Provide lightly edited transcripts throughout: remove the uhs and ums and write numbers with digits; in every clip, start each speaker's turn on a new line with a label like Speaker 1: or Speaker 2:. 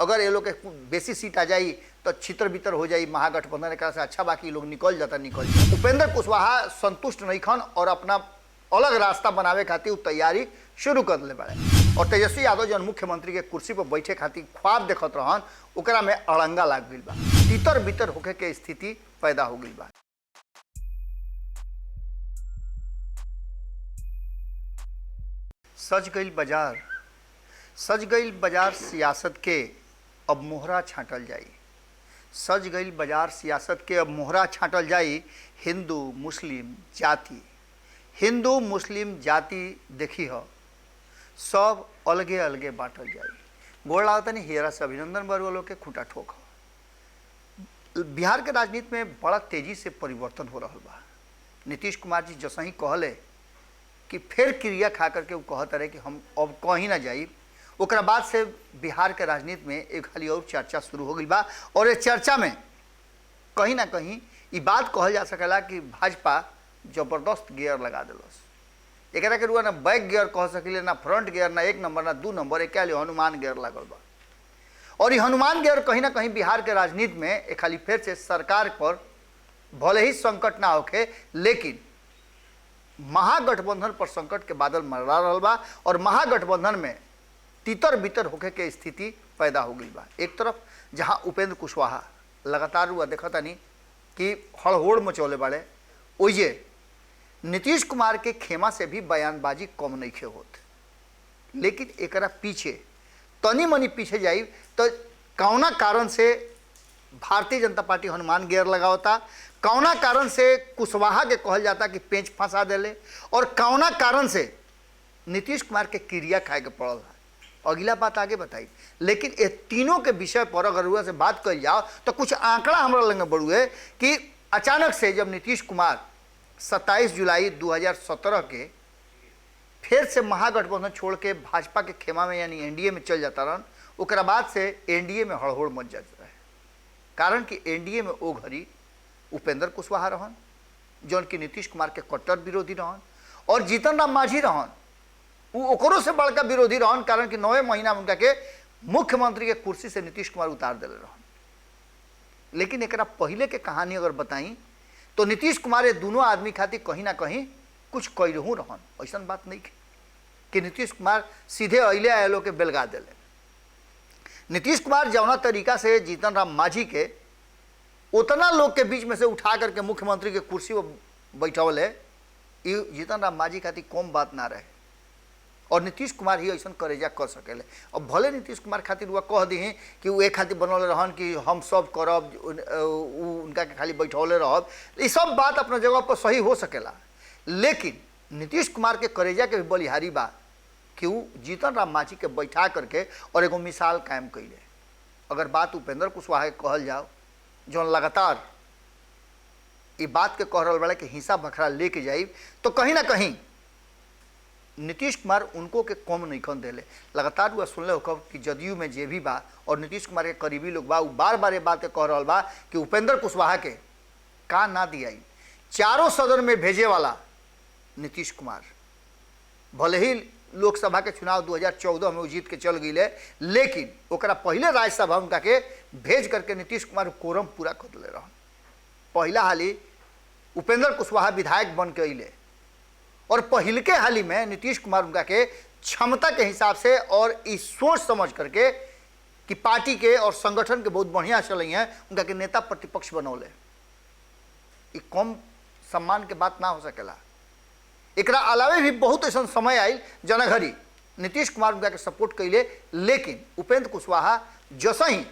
Speaker 1: अगर ये लोग के बेसी सीट आ जाई तो छितर बितर हो जाई महागठबंधन, एक से अच्छा बाकी लोग निकल जाता। उपेंद्र कुशवाहा संतुष्ट नहीं खन और अपना अलग रास्ता बनावे खातिर तैयारी शुरू कर ले बाड़े। और तेजस्वी यादव जो मुख्यमंत्री के कुर्सी पर बैठे खातिर ख्वाब देखत रहन, ओकरा में अड़ंगा लाग गई बा, तितर बितर होके के स्थिति पैदा हो गई बा। सज गईल बाजार सियासत के अब मोहरा छाटल जाई। सज गईल बाजार सियासत के अब मोहरा छाटल जाई। हिंदू मुस्लिम जाति देखी हो सब अलगे अलगे बांटल जाई। गोड़ लागत नहीं हेरा से अभिनंदन बरुआ के खूंटा ठोक हो। बिहार के राजनीति में बड़ा तेजी से परिवर्तन हो रहा बा। नीतीश कुमार जी जैसा ही कहले कि फिर क्रिया खा करके वो कहता रहे कि हम अब कहीं ना जाई, ओकरा बाद से बिहार के राजनीति में एक खाली और चर्चा शुरू हो गई बा। और ये चर्चा में कहीं ना कहीं ये बात कहल जा सकेला कि भाजपा जबरदस्त गियर लगा दिलस। एकरा के रुआ ना बैक गियर कह सकिले, ना फ्रंट गियर, ना एक नंबर, ना दू नंबर, एक हनुमान गियर लागल बा। और ये हनुमान गियर कहीं ना कहीं बिहार के राजनीति में एक खाली फिर से सरकार पर भले ही संकट ना होके, लेकिन महागठबंधन पर संकट के बादल मंडरा रहल बा। और महागठबंधन में तितर बितर होके के स्थिति पैदा हो गई बा। एक तरफ जहां उपेंद्र कुशवाहा लगातार हुआ देखता नहीं कि हड़होड़ मचौले बाड़े, ओइजे नीतीश कुमार के खेमा से भी बयानबाजी कम नहीं खे होत। लेकिन एकरा पीछे तनी मनी पीछे जाई तो कौना कारण से भारतीय जनता पार्टी हनुमान गियर लगावता, कौना कारण से कुशवाहा के कहल जाता कि पेंच फंसा देले, और कौना कारण से नीतीश कुमार के क्रिया खाए के पड़ल है। अगला बात आगे बताई। लेकिन ये तीनों के विषय पर अगर हुआ से बात कर जाओ तो कुछ आंकड़ा हमारा लगे बड़ुए कि अचानक से जब नीतीश कुमार 27 जुलाई 2017 के फिर से महागठबंधन छोड़ के भाजपा के खेमा में यानी एनडीए में चल जाता रहन, ओकरा बाद से एनडीए में हड़होड़ मच जाता रहे। कारण कि एनडीए में ओ घड़ी उपेंद्र कुशवाहा रहन जौन कि नीतीश कुमार के कट्टर विरोधी रहन, और जीतन राम मांझी रहन ओकरों से बड़का विरोधी रहन। कारण कि 9 महीना में उनका के मुख्यमंत्री के कुर्सी से नीतीश कुमार उतार दिले रहन। लेकिन एकरा पहले के कहानी अगर बताई तो नीतीश कुमार ये दोनों आदमी खातिर कहीं ना कहीं कुछ कैलहू रहन। ऐसा बात नहीं कि नीतीश कुमार सीधे अले आयलो के बेलगा दिले। नीतीश कुमार जौना तरीका से जीतन राम मांझी के उतना लोग के बीच में से उठा करके मुख्यमंत्री के कुर्सी पर बैठौले, जीतन राम मांझी खातिर कम बात ना रहे। और नीतीश कुमार ही ऐसा करेजा कर सकेले। अब भले नीतीश कुमार खातिर वह कह दी कि वो एक खातिर बनौले रहन कि हम सब करब, उनका के खाली बैठौले रहब, ये सब बात अपना जगह पर सही हो सकेला। लेकिन नीतीश कुमार के करेजा के भी बलिहारी बा कि वो जीतन राम मांझी के बैठा करके और एगो मिसाल कायम कैले। अगर बात उपेंद्र कुशवाहा के कहल जाओ जो लगातार ये बात के कह रहा बड़ा कि हिंसा बखरा लेके जाई, तो कहीं ना कहीं नीतीश कुमार उनको के कम नहीं खन देले। लगातार हुआ सुनले हो कब कि जदयू में जे भी बा और नीतीश कुमार के करीबी लोग बा, बार बार ये बात कह रहा बा कि उपेंद्र कुशवाहा के का ना दियाई। चारों सदन में भेजे वाला नीतीश कुमार, भले ही लोकसभा के चुनाव 2014 में वो जीत के चल गई, लेकिन ओकरा पहले राज्यसभा उनका के भेज करके नीतीश कुमार कोरम पूरा कर दिले रहन। पहला हाली उपेंद्र कुशवाहा विधायक बन के अले, और पहल के हाली में नीतीश कुमार उनका के क्षमता के हिसाब से और इस सोच समझ करके कि पार्टी के और संगठन के बहुत बढ़िया चल हैं, उनका के नेता प्रतिपक्ष बनौले। ये कम सम्मान के बात ना हो सकेला। एकरा अलावे भी बहुत ऐसा समय आई जना घड़ी नीतीश कुमार उनका के सपोर्ट कैले, लेकिन उपेंद्र कुशवाहा जैसा ही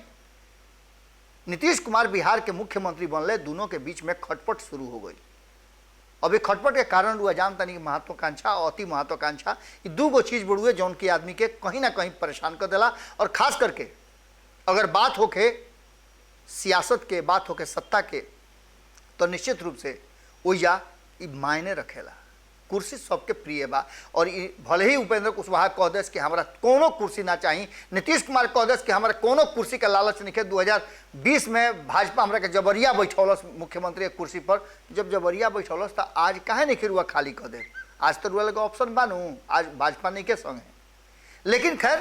Speaker 1: नीतीश कुमार बिहार के मुख्यमंत्री बनले, दोनों के बीच में खटपट शुरू हो गई। अब एक खटपट के कारण हुआ जानता नहीं कि महत्वाकांक्षा और अति महत्वाकांक्षा ये दो गो चीज़ बढ़ुए जौन की आदमी के कहीं ना कहीं परेशान कर देला। और खास करके अगर बात होके सियासत के, बात होके सत्ता के, तो निश्चित रूप से ओइजा मायने रखेला। कुर्सी सबके प्रिय बा, और भले ही उपेंद्र कुशवाहा कह देस कि हमारा कोनो कुर्सी ना चाहिए, नीतीश कुमार कह देस कि हमारा कोनो कुर्सी का लालच नहीं है। 2020 में भाजपा हमरा के जबरिया बैठौलस मुख्यमंत्री के कुर्सी पर। जब जबरिया बैठौलस तो आज काहे नहीं रुआ खाली कह दे। आज तो रुआ लगे ऑप्शन बानू, आज भाजपा नहीं के संग है। लेकिन खैर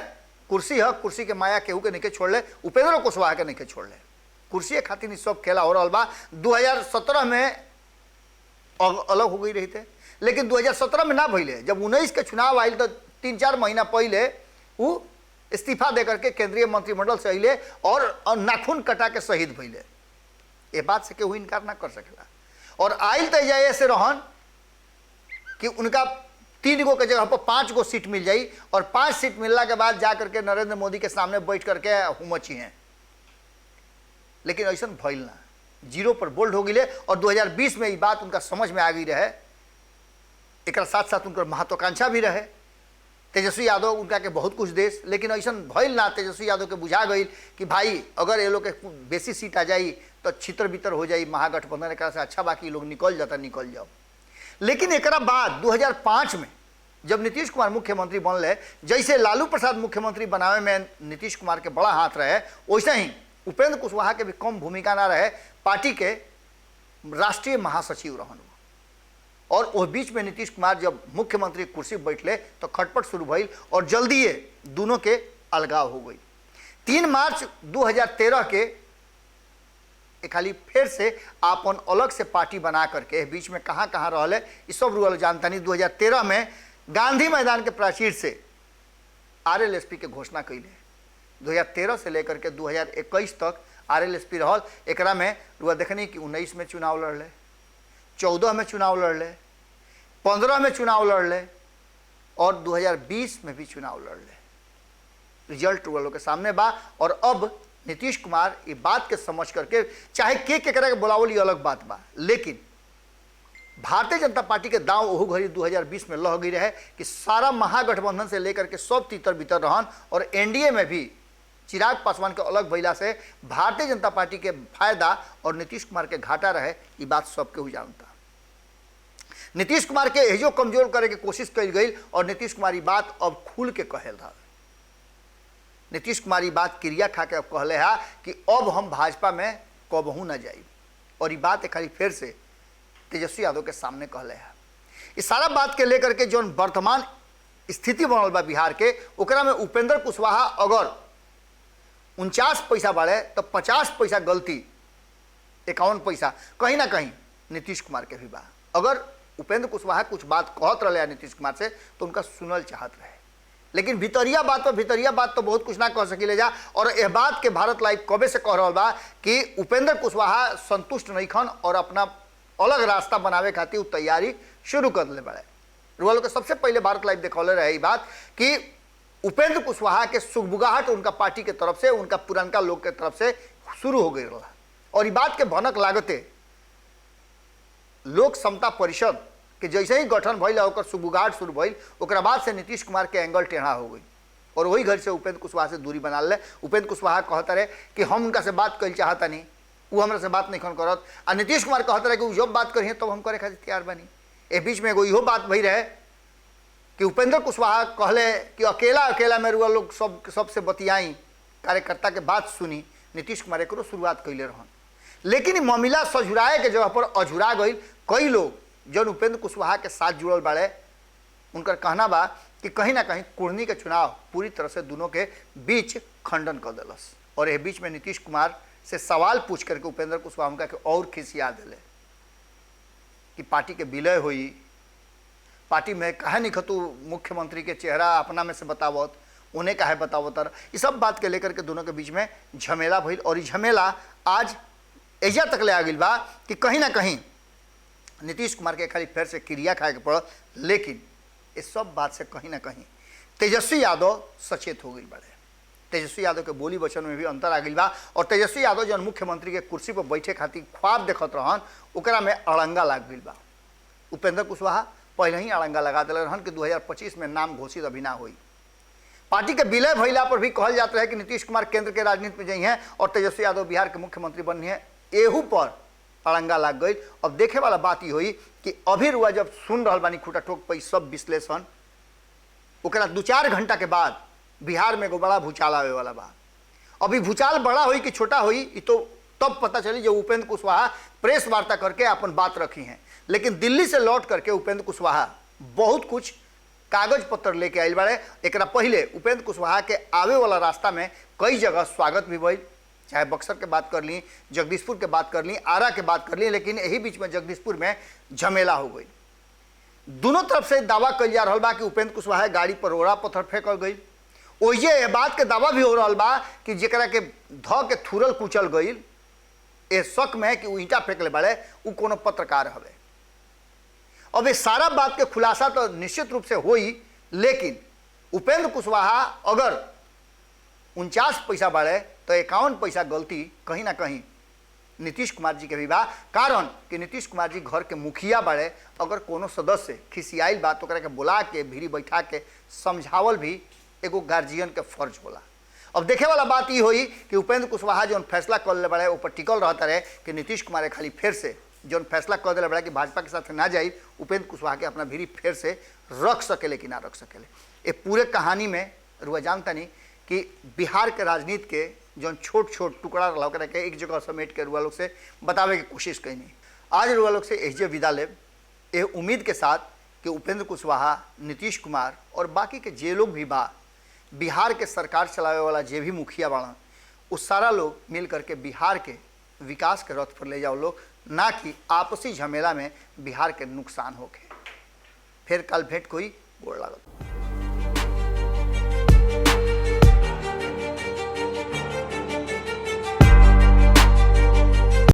Speaker 1: कुर्सी है, कुर्सी के माया केहू के नहीं छोड़ ले, उपेंद्र कुशवाहा के नहीं छोड़ ले। कुर्सी खातिर सब खेला हो रहा बा। 2017 में अलग हो गई रही थे, लेकिन 2017 में ना भइले। जब 19 के चुनाव आयल तो 3-4 महीना पहले वो इस्तीफा दे करके केंद्रीय मंत्रिमंडल से अले और नाखून कटा के शहीद भइले। ये बात से केहू इनकार ना कर सकेला। और आयल तो ऐसे रहन कि उनका 3 गो के जगह पर 5 गो सीट मिल जाई, और 5 सीट मिलने के बाद जा करके नरेंद्र मोदी के सामने बैठ करके हुमची हैं। लेकिन ऐसा भइल ना, 0 पर बोल्ड हो गए। और 2020 में ये बात उनका समझ में आ गई रहे। एक साथ साथ उनकर महत्वाकांक्षा भी रहे। तेजस्वी यादव उनका के बहुत कुछ देश, लेकिन ऐसा भइल ना। तेजस्वी यादव के बुझा गई कि भाई अगर ये लोग के बेसी सीट आ जाई तो छितर बितर हो जाई महागठबंधन, एक से अच्छा बाकी लोग निकल जाता, निकल जाओ। लेकिन एक बाद 2005 में जब नीतीश कुमार मुख्यमंत्री बनले, जैसे लालू प्रसाद मुख्यमंत्री बनावे में नीतीश कुमार के बड़ा हाथ रहे, वैसे ही उपेंद्र कुशवाहा के भी कम भूमिका ना रहे। पार्टी के राष्ट्रीय महासचिव रहन, और वो बीच में नीतीश कुमार जब मुख्यमंत्री कुर्सी बैठले तो खटपट शुरू भइल और जल्दी दोनों के अलगाव हो गई। 3 मार्च 2013 के खाली फिर से आपन अलग से पार्टी बना करके बीच में कहाँ कहाँ रहले ये सब रूल जानता नहीं। 2013 में गांधी मैदान के प्राचीर से RLSP के घोषणा कैले। 2013 से लेकर के 2021 तक RLSP रहल। एकरा में रुआ देखनी कि 19 में चुनाव लड़ले, 14 में चुनाव लड़ले, 15 में चुनाव लड़ले और 2020 में भी चुनाव लड़ले। रिजल्ट रुआ लोग के सामने बा। और अब नीतीश कुमार ये बात के समझ करके, चाहे के करा के बुलावली अलग बात बा, लेकिन भारतीय जनता पार्टी के दांव ओहू घड़ी 2020 में लह गई रहे कि सारा महागठबंधन से लेकर के सब तीतर बीतर रहन। और एनडीए में भी चिराग पासवान के अलग भइला से भारतीय जनता पार्टी के फायदा और नीतीश कुमार के घाटा रहे, ये बात सबके हो जानता। नीतीश कुमार के एजो कमजोर करे के कोशिश कल गई और नीतीश कुमार बात अब खुल के कहल रहा। नीतीश कुमार बात क्रिया खा के अब कहले है कि अब हम भाजपा में कबहू न जाई। और ये बात खाली फिर से तेजस्वी यादव के सामने कहले है। इस सारा बात के लेकर के जो वर्तमान स्थिति बनल बा बिहार के, ओकरा में उपेंद्र कुशवाहा अगर 49 पैसा बढ़े तो 50 पैसा गलती, 51 पैसा कहीं ना कहीं नीतीश कुमार के भी बा। अगर उपेंद्र कुशवाहा कुछ बात कहत रहे नीतीश कुमार से तो उनका सुनल चाहत रहे, लेकिन भितरिया बात तो बहुत कुछ ना कह सकिले जा। और यह बात के भारत लाइव कबे से कह रहा बा कि उपेंद्र कुशवाहा संतुष्ट नहीं खन और अपना अलग रास्ता बनावे खातिर तैयारी शुरू कर ले बड़े। रुआ लोग के सबसे पहले भारत लाइव देखौले रहे बात कि उपेंद्र कुशवाहा के सुगबुगाहट उनका पार्टी के तरफ से, उनका पुरनका लोग के तरफ से शुरू हो गई रहा। और ये बात के भनक लागते लोक समता परिषद कि जैसे ही गठन भइल और सुगबुगाहट शुरू भइल, ओकरा बाद से नीतीश कुमार के एंगल टेढ़ा हो गई और वही घर से उपेंद्र कुशवाहा से दूरी बना ले। उपेंद्र कुशवाहा कहता रहे कि हम उनका से बात कर चाहता नहीं, वो हमरा से बात नहीं करत। और नीतीश कुमार कहता रहे कि जब बात करिए तब हम करे खातिर तैयार बनी। ए बीच में एगो इहो बात भई रहे कि उपेंद्र कुशवाहा कहले कि अकेला में रुआ लोग सबसे बतियाई, कार्यकर्ता के बात सुनी। नीतीश कुमार एक शुरुआत कैले रहन, लेकिन मामला सझुराए के जगह पर अझुरा गई। कई लोग जो उपेंद्र कुशवाहा के साथ जुड़ल बाड़े, उनका कहना बा कि कहीं ना कहीं कुर्नी के चुनाव पूरी तरह से दोनों के बीच खंडन कर दिलस। और यह बीच में नीतीश कुमार से सवाल पूछ करके उपेंद्र कुशवाहा के और खिसिया दिले कि पार्टी के विलय हुई, पार्टी में कहे नहीं खतु मुख्यमंत्री के चेहरा अपना में से बतावत, उन्हें कहे बतावत। इस सब बात के लेकर के दोनों के बीच में झमेला भइल। और ये झमेला आज एजा तक ले आ गई बा कि कहीं ना कहीं नीतीश कुमार के खाली फिर से क्रिया खाए के पड़ल। लेकिन इस सब बात से कहीं ना कहीं तेजस्वी यादव सचेत हो गई बड़े। तेजस्वी यादव के बोली वचन में भी अंतर आ गई बा। और तेजस्वी यादव जो मुख्यमंत्री के कुर्सी पर बैठे खातिर ख्वाब देखत रहन, ओकरा में अड़ंगा लाग गई बा। उपेंद्र कुशवाहा पहले ही अड़ंगा लगा दिले रहन कि 2025 में नाम घोषित अभी ना हुई। पार्टी के विलय भइला पर भी कहल जाता है कि नीतीश कुमार केंद्र के राजनीति में जाइ हैं और तेजस्वी यादव बिहार के मुख्यमंत्री बननी है। एहू पर अड़ंगा लाग गई। अब देखे वाला बात ये हुई कि अभी रुआ जब सुन रहा बानी खूटा ठोक पर सब विश्लेषण, ओकरा 2-4 घंटा के बाद बिहार में एगो बड़ा भूचाल आवे वाला बा। अभी भूचाल बड़ा हुई कि छोटा हुई ये तो तब पता चली जब उपेंद्र कुशवाहा प्रेस वार्ता करके अपन बात रखी हैं। लेकिन दिल्ली से लौट करके उपेंद्र कुशवाहा बहुत कुछ कागज पत्र लेके आइल बाड़े। एकरा पहले उपेंद्र कुशवाहा के आवे वाला रास्ता में कई जगह स्वागत भी भइल, चाहे बक्सर के बात कर ली, जगदीशपुर के बात कर ली, आरा के बात कर ली, लेकिन यही बीच में जगदीशपुर में झमेला हो गई। दोनों तरफ से दावा कल जा रहा बा कि उपेंद्र कुशवाहा गाड़ी पर रोड़ा पत्थर फेंकल गई। ओइजे ये बात के दावा भी हो रहा बा कि जेकरा के ध के थुरल कुचल गई, ए शक में कि उ ईंटा फेंकले बाड़े उ कोनो पत्रकार हवे। अब ये सारा बात के खुलासा तो निश्चित रूप से होई, लेकिन उपेंद्र कुशवाहा अगर 49 पैसा बाड़े तो 51 पैसा गलती कहीं ना कहीं नीतीश कुमार जी के भी बा। कारण कि नीतीश कुमार जी घर के मुखिया बाड़े, अगर कोनो सदस्य खिसियाइल बात तो के बुला के भीड़ी बैठा के समझावल भी एगो गार्जियन के फर्ज होला। अब देखे वाला बात ये हुई कि उपेंद्र कुशवाहा जो फैसला कर ले बड़े ऊपर टिकल रहता रहे कि नीतीश कुमार खाली फिर से जो फैसला कर दिला बड़ा कि भाजपा के साथ ना जाई, उपेंद्र कुशवाहा के अपना भीड़ी फिर से रख सकेले कि ना रख सकेले। ये पूरे कहानी में रुआ जानता नहीं कि बिहार के राजनीति के जो छोट छोट टुकड़ा रहा के एक जगह समेट के रुआ लोग से बतावे की कोशिश कैनी। आज रुआ लोग से एजे विदा लेब ये उम्मीद के साथ कि उपेंद्र कुशवाहा, नीतीश कुमार और बाकी के जे लोग भी बा, बिहार के सरकार चलावे वाला जे भी मुखिया बाड़ा, उस सारा लोग मिल करके बिहार के विकास के रथ पर ले जाओ लोग, ना कि आपसी झमेला में बिहार के नुकसान होके। फिर कल भेंट कोई गोड़ लागत।